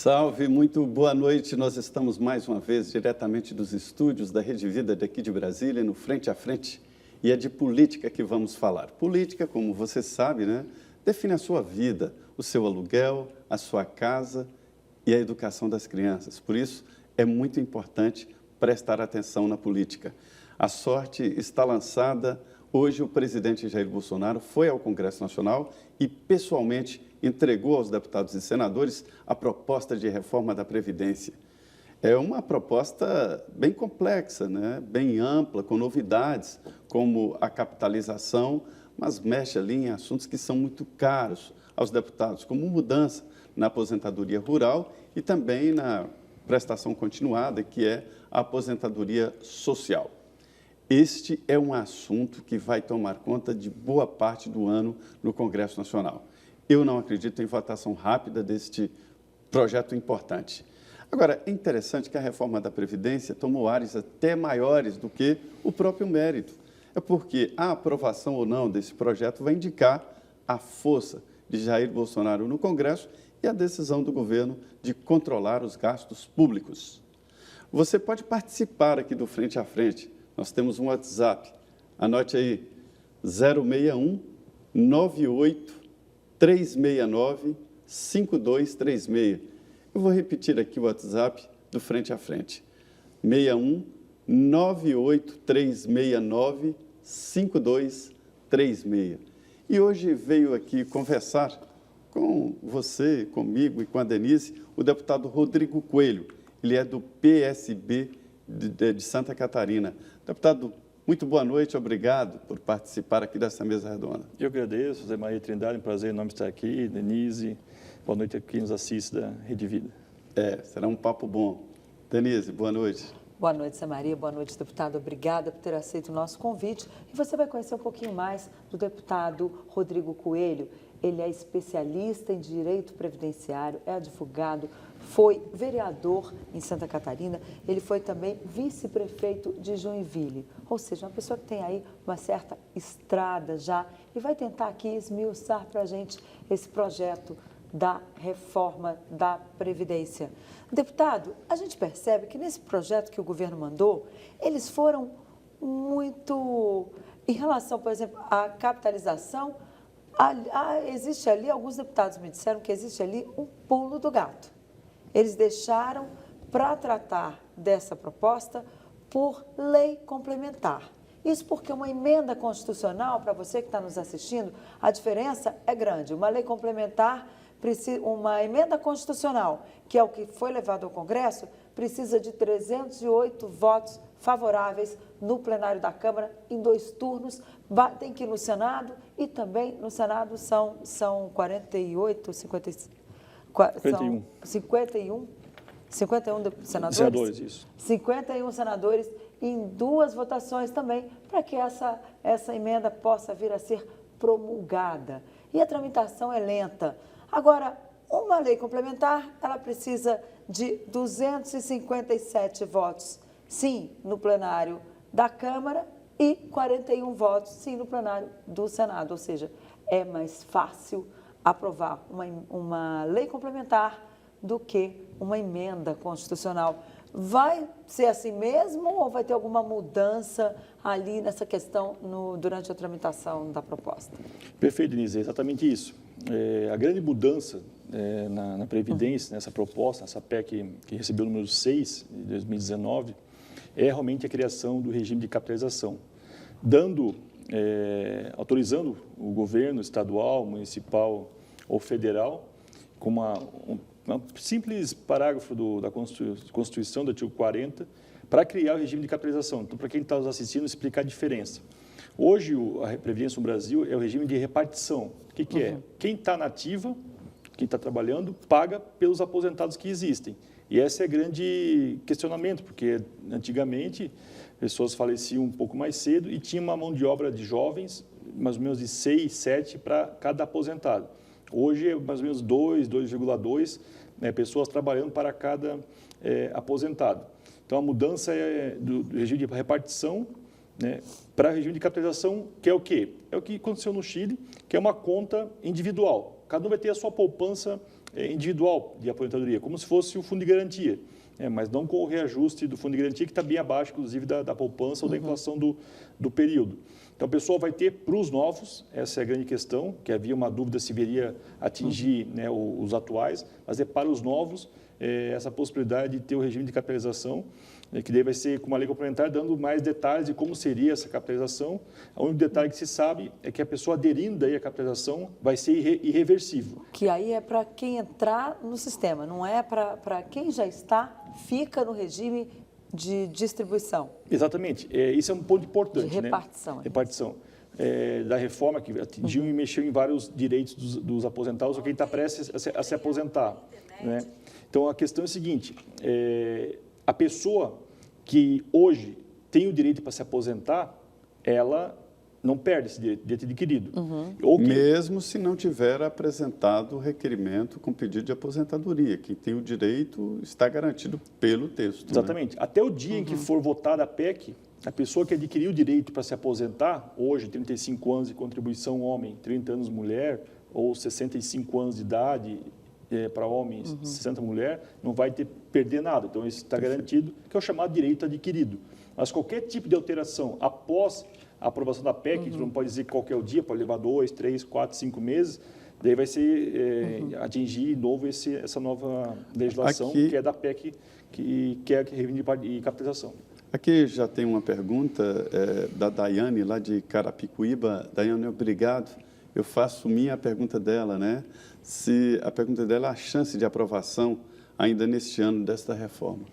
Salve, muito boa noite. Nós estamos mais uma vez diretamente dos estúdios da Rede Vida daqui de Brasília, no Frente a Frente, e é de política que vamos falar. Política, como você sabe, né, define a sua vida, o seu aluguel, a sua casa e a educação das crianças. Por isso, é muito importante prestar atenção na política. A sorte está lançada. Hoje, o presidente Jair Bolsonaro foi ao Congresso Nacional e, pessoalmente, entregou aos deputados e senadores a proposta de reforma da Previdência. É uma proposta bem complexa, né? Bem ampla, com novidades, como a capitalização, mas mexe ali em assuntos que são muito caros aos deputados, como mudança na aposentadoria rural e também na prestação continuada, que é a aposentadoria social. Este é um assunto que vai tomar conta de boa parte do ano no Congresso Nacional. Eu não acredito em votação rápida deste projeto importante. Agora, é interessante que a reforma da Previdência tomou áreas até maiores do que o próprio mérito. É porque a aprovação ou não desse projeto vai indicar a força de Jair Bolsonaro no Congresso e a decisão do governo de controlar os gastos públicos. Você pode participar aqui do Frente a Frente. Nós temos um WhatsApp. Anote aí, 061 98 369 5236. Eu vou repetir aqui o WhatsApp do Frente a Frente. 61 98 369 5236. E hoje veio aqui conversar com você, comigo e com a Denise, o deputado Rodrigo Coelho. Ele é do PSB de Santa Catarina. Deputado, muito boa noite, obrigado por participar aqui dessa mesa redonda. Eu agradeço, Zé Maria Trindade, um prazer enorme estar aqui. Denise, boa noite a quem nos assiste da Rede Vida. Será um papo bom. Denise, boa noite. Boa noite, Zé Maria, boa noite, deputado. Obrigada por ter aceito o nosso convite. E você vai conhecer um pouquinho mais do deputado Rodrigo Coelho. Ele é especialista em direito previdenciário, é advogado, foi vereador em Santa Catarina, ele foi também vice-prefeito de Joinville, ou seja, uma pessoa que tem aí uma certa estrada já e vai tentar aqui esmiuçar para a gente esse projeto da reforma da Previdência. Deputado, a gente percebe que nesse projeto que o governo mandou, eles foram muito, em relação, por exemplo, à capitalização, existe ali, alguns deputados me disseram que existe ali um pulo do gato. Eles deixaram para tratar dessa proposta por lei complementar. Isso porque uma emenda constitucional, para você que está nos assistindo, a diferença é grande. Uma lei complementar, uma emenda constitucional, que é o que foi levado ao Congresso, precisa de 308 votos favoráveis no plenário da Câmara, em 2 turnos, tem que ir no Senado, e também no Senado são 48, 55, 51 senadores, isso. 51 senadores em 2 votações também, para que essa emenda possa vir a ser promulgada. E a tramitação é lenta. Agora, uma lei complementar, ela precisa de 257 votos, sim, no plenário da Câmara e 41 votos, sim, no plenário do Senado. Ou seja, é mais fácil aprovar uma lei complementar do que uma emenda constitucional. Vai ser assim mesmo ou vai ter alguma mudança ali nessa questão durante a tramitação da proposta? Perfeito, Denise, é exatamente isso. A grande mudança na Previdência, nessa proposta, nessa PEC que recebeu o número 6 de 2019, é realmente a criação do regime de capitalização, autorizando o governo estadual, municipal ou federal, com um simples parágrafo da Constituição, do artigo 40, para criar o regime de capitalização. Então, para quem está nos assistindo, explicar a diferença. Hoje, a Previdência no Brasil é o regime de repartição. O que é? Quem está na ativa, quem está trabalhando, paga pelos aposentados que existem. E esse é o grande questionamento, porque antigamente pessoas faleciam um pouco mais cedo e tinha uma mão de obra de jovens, mais ou menos de 6, 7 para cada aposentado. Hoje é mais ou menos 2,2 pessoas trabalhando para cada aposentado. Então, a mudança é do regime de repartição para o regime de capitalização, que é o quê? É o que aconteceu no Chile, que é uma conta individual. cada um vai ter a sua poupança individual de aposentadoria, como se fosse o fundo de garantia, mas não com o reajuste do fundo de garantia, que está bem abaixo, inclusive, da poupança ou da inflação do período. Então, a pessoa vai ter para os novos, essa é a grande questão, que havia uma dúvida se viria atingir os atuais, mas é para os novos essa possibilidade de ter o regime de capitalização, que daí vai ser com uma lei complementar, dando mais detalhes de como seria essa capitalização. O único detalhe que se sabe é que a pessoa aderindo daí à capitalização vai ser irreversível. Que aí é para quem entrar no sistema, não é para quem já está, fica no regime de distribuição. Exatamente. Isso é um ponto importante. De repartição. Né? Repartição. Da reforma que atingiu e mexeu em vários direitos dos aposentados ou quem está prestes a se aposentar. Né? Então, a questão é a seguinte, a pessoa que hoje tem o direito para se aposentar, ela não perde esse direito adquirido. Ou que... Mesmo se não tiver apresentado o requerimento com pedido de aposentadoria. Quem tem o direito está garantido pelo texto. Exatamente. Né? Até o dia em que for votada a PEC, a pessoa que adquiriu o direito para se aposentar, hoje, 35 anos de contribuição homem, 30 anos mulher, ou 65 anos de idade para homens, 60 mulher, não vai perder nada. Então, isso está garantido, que é o chamado direito adquirido. Mas qualquer tipo de alteração após a aprovação da PEC, a gente não pode dizer qual que é o dia, pode levar 2, 3, 4, 5 meses, daí vai ser atingir de novo essa nova legislação, aqui, que é da PEC, que é a regime de capitalização. Aqui já tem uma pergunta da Daiane, lá de Carapicuíba. Daiane, obrigado. Eu faço minha pergunta dela, né? Se a pergunta dela é a chance de aprovação ainda neste ano desta reforma.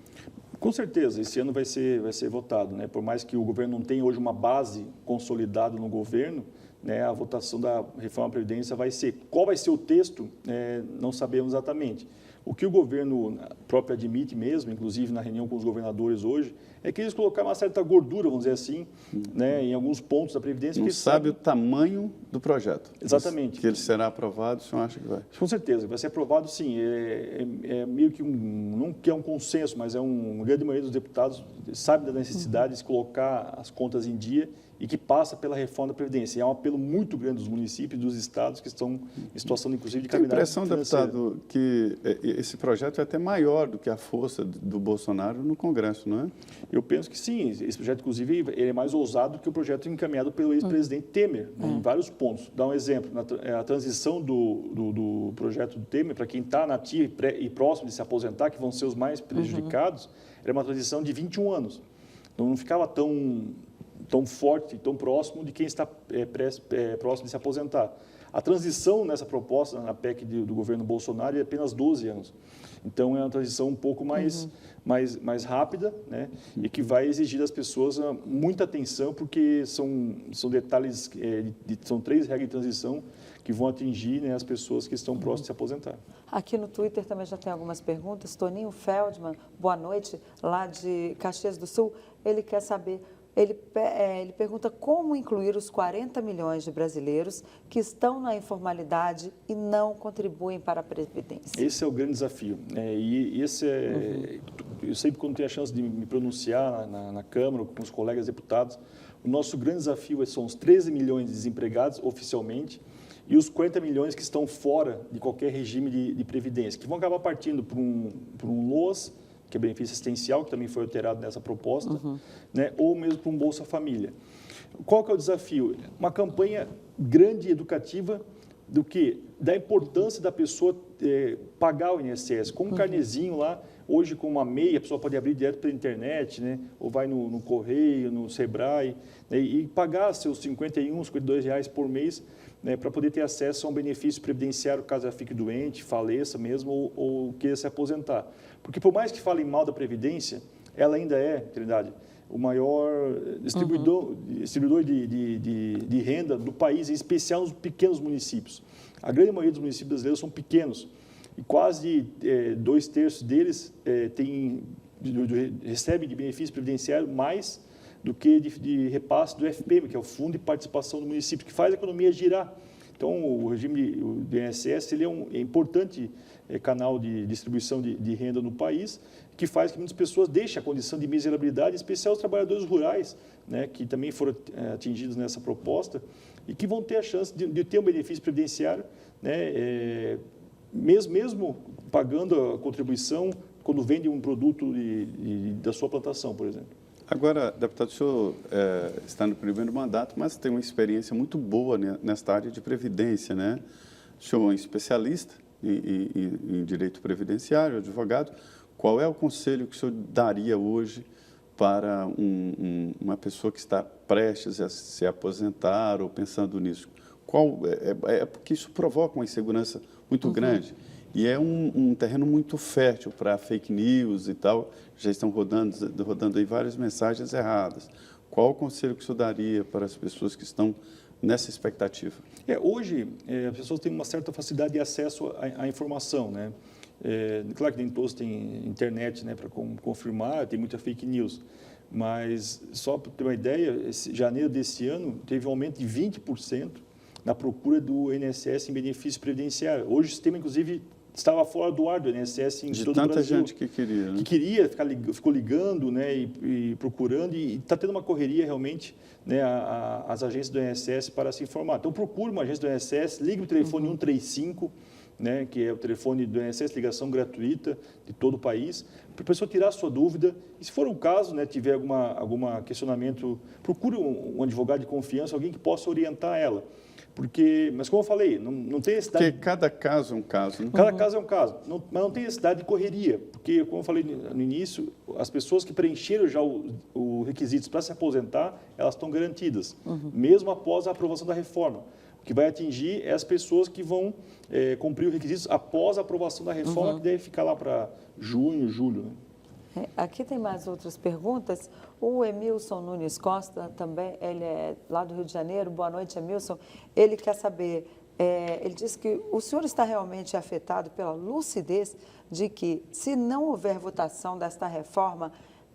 Com certeza, esse ano vai ser votado, né? Por mais que o governo não tenha hoje uma base consolidada no governo, né? A votação da reforma da Previdência vai ser. Qual vai ser o texto? Não sabemos exatamente. O que o governo próprio admite mesmo, inclusive na reunião com os governadores hoje, é que eles colocaram uma certa gordura, vamos dizer assim, né, em alguns pontos da Previdência. Não sabe o tamanho do projeto. Exatamente. Que ele será aprovado, o senhor acha que vai? Com certeza, vai ser aprovado sim. Meio que não que é um consenso, mas uma grande maioria dos deputados sabe da necessidade de se colocar as contas em dia e que passa pela reforma da Previdência. E é um apelo muito grande dos municípios e dos estados que estão em situação, inclusive, de calamidade financeira. Tem a impressão, deputado, que esse projeto é até maior do que a força do Bolsonaro no Congresso, não é? Eu penso que sim. Esse projeto, inclusive, ele é mais ousado que o projeto encaminhado pelo ex-presidente Temer, em vários pontos. Dá um exemplo. A transição do projeto do Temer, para quem está na ativa e próximo de se aposentar, que vão ser os mais prejudicados, era uma transição de 21 anos. Então, não ficava tão forte, tão próximo de quem está próximo de se aposentar. A transição nessa proposta, na PEC do governo Bolsonaro, é apenas 12 anos. Então, é uma transição um pouco mais rápida, né? E que vai exigir das pessoas muita atenção, porque são detalhes, são 3 regras de transição que vão atingir, né, as pessoas que estão próximas de se aposentar. Aqui no Twitter também já tem algumas perguntas. Toninho Feldman, boa noite, lá de Caxias do Sul. Ele quer saber... Ele pergunta como incluir os 40 milhões de brasileiros que estão na informalidade e não contribuem para a Previdência. Esse é o grande desafio. Eu sempre, quando tenho a chance de me pronunciar na Câmara, com os colegas deputados, o nosso grande desafio são os 13 milhões de desempregados oficialmente e os 40 milhões que estão fora de qualquer regime de Previdência, que vão acabar partindo para um LOAS, que é benefício assistencial, que também foi alterado nessa proposta, né? Ou mesmo para um Bolsa Família. Qual que é o desafio? Uma campanha grande e educativa da importância da pessoa pagar o INSS, com um carnezinho lá, hoje com uma MEI, a pessoa pode abrir direto pela internet, né? Ou vai no Correio, no Sebrae, né? E pagar seus R$ 51, R$ 52 por mês, né? Para poder ter acesso a um benefício previdenciário caso ela fique doente, faleça mesmo ou queira se aposentar. Porque por mais que falem mal da Previdência, ela ainda é, Trindade, o maior distribuidor de renda do país, em especial nos pequenos municípios. A grande maioria dos municípios brasileiros são pequenos e quase 2/3 deles recebem de benefício previdenciário mais do que de repasse do FPM, que é o Fundo de Participação do Município, que faz a economia girar. Então, o regime do INSS ele é importante canal de distribuição de renda no país, que faz que muitas pessoas deixem a condição de miserabilidade, em especial os trabalhadores rurais, né, que também foram atingidos nessa proposta, e que vão ter a chance de ter um benefício previdenciário, né, mesmo pagando a contribuição quando vende um produto da sua plantação, por exemplo. Agora, deputado, o senhor está no primeiro mandato, mas tem uma experiência muito boa nesta área de previdência, né? O senhor é um especialista em direito previdenciário, advogado. Qual é o conselho que o senhor daria hoje para uma pessoa que está prestes a se aposentar ou pensando nisso? Porque isso provoca uma insegurança muito grande. E é um terreno muito fértil para fake news e tal. Já estão rodando aí várias mensagens erradas. Qual o conselho que o senhor daria para as pessoas que estão nessa expectativa? Hoje, as pessoas têm uma certa facilidade de acesso à informação, né? Claro que nem todos têm internet, né, para confirmar, tem muita fake news. Mas, só para ter uma ideia, janeiro desse ano teve um aumento de 20% na procura do INSS em benefício previdenciário. Hoje o sistema, inclusive, estava fora do ar do INSS em todo o Brasil. De tanta gente que queria, né? Que queria, ficou ligando, né, e procurando, e está tendo uma correria realmente, né, as agências do INSS para se informar. Então, procure uma agência do INSS, ligue o telefone 135, né, que é o telefone do INSS, ligação gratuita de todo o país, para a pessoa tirar a sua dúvida. E se for um caso, né, tiver algum questionamento, procure um advogado de confiança, alguém que possa orientar ela. Mas como eu falei, não tem necessidade... Porque cada caso é um caso, né? Cada caso é um caso, mas não tem necessidade de correria, porque, como eu falei no início, as pessoas que preencheram já os requisitos para se aposentar, elas estão garantidas, mesmo após a aprovação da reforma. O que vai atingir é as pessoas que vão cumprir os requisitos após a aprovação da reforma, que deve ficar lá para junho, julho, né? Aqui tem mais outras perguntas. O Emilson Nunes Costa, também, ele é lá do Rio de Janeiro. Boa noite, Emilson. Ele quer saber, ele diz que o senhor está realmente afetado pela lucidez de que, se não houver votação desta reforma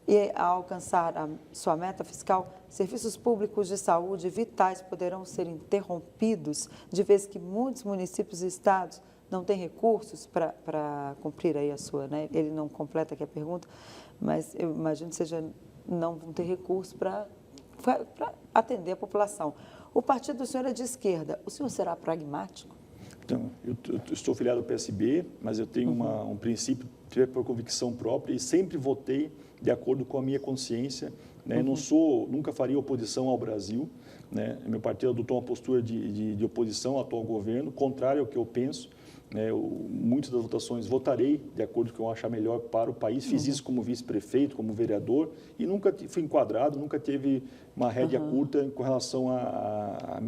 e a alcançar a sua meta fiscal, serviços públicos de saúde vitais poderão ser interrompidos, de vez que muitos municípios e estados não tem recursos para cumprir aí a sua, né? Ele não completa aqui a pergunta, mas eu imagino que não vão ter recursos para atender a população. O partido do senhor é de esquerda. O senhor será pragmático? Então, eu estou filiado ao PSB, mas eu tenho um princípio, tive por convicção própria e sempre votei de acordo com a minha consciência, né? Nunca faria oposição ao Brasil, né? Meu partido adotou uma postura de oposição ao atual governo, contrário ao que eu penso. Muitas das votações votarei de acordo com o que eu achar melhor para o país. Fiz isso como vice-prefeito, como vereador, e nunca fui enquadrado, nunca teve uma rédea curta com relação a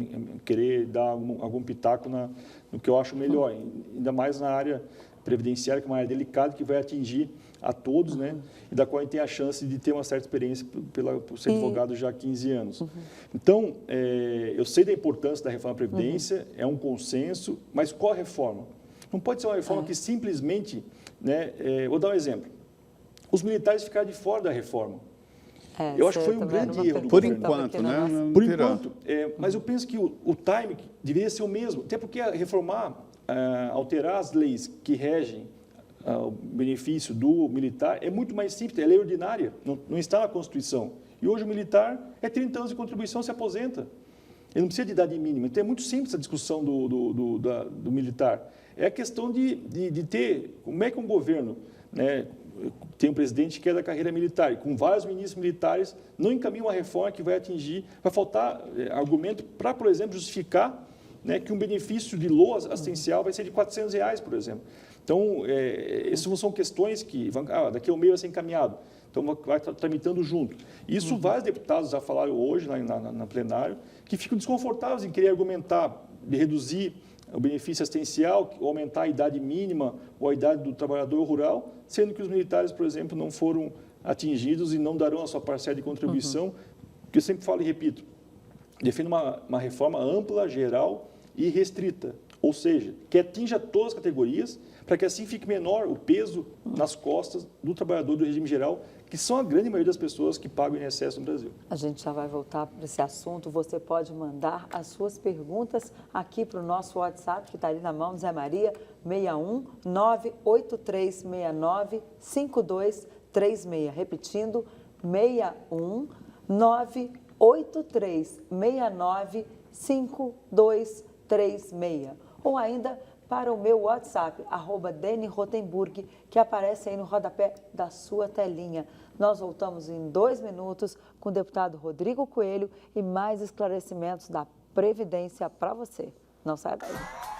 querer dar algum pitaco no que eu acho melhor, ainda mais na área previdenciária, que é uma área delicada, que vai atingir a todos, né? E da qual a gente tem a chance de ter uma certa experiência por ser advogado já há 15 anos. Então, eu sei da importância da reforma da Previdência, é um consenso, mas qual a reforma? Não pode ser uma reforma que simplesmente, né, vou dar um exemplo, os militares ficaram de fora da reforma. Eu acho que foi um grande erro do Por governo. enquanto, né? Por enquanto, mas eu penso que o time deveria ser o mesmo, até porque alterar as leis que regem o benefício do militar é muito mais simples, é lei ordinária, não está na Constituição. E hoje o militar é 30 anos de contribuição, se aposenta. Ele não precisa de idade mínima. Então é muito simples a discussão do militar. É a questão de ter, como é que um governo, né, tem um presidente que é da carreira militar, e com vários ministros militares, não encaminha uma reforma que vai faltar argumento para, por exemplo, justificar, né, que um benefício de LOA assistencial vai ser de R$400, por exemplo. Então, essas são questões que daqui a um mês vai ser encaminhado. Então, vai tramitando junto. Isso vários deputados já falaram hoje na plenário, que ficam desconfortáveis em querer argumentar de reduzir o benefício assistencial, aumentar a idade mínima ou a idade do trabalhador rural, sendo que os militares, por exemplo, não foram atingidos e não darão a sua parcela de contribuição, que eu sempre falo e repito, defendo uma reforma ampla, geral e restrita, ou seja, que atinja todas as categorias, para que assim fique menor o peso nas costas do trabalhador do regime geral, que são a grande maioria das pessoas que pagam o INSS no Brasil. A gente já vai voltar para esse assunto. Você pode mandar as suas perguntas aqui para o nosso WhatsApp, que está ali na mão, Zé Maria, 61 98369 5236. Repetindo, 61 98369 8369-5236. Ou ainda para o meu WhatsApp, @DeniRotenburg, que aparece aí no rodapé da sua telinha. Nós voltamos em 2 minutos com o deputado Rodrigo Coelho e mais esclarecimentos da Previdência para você. Não saia daí.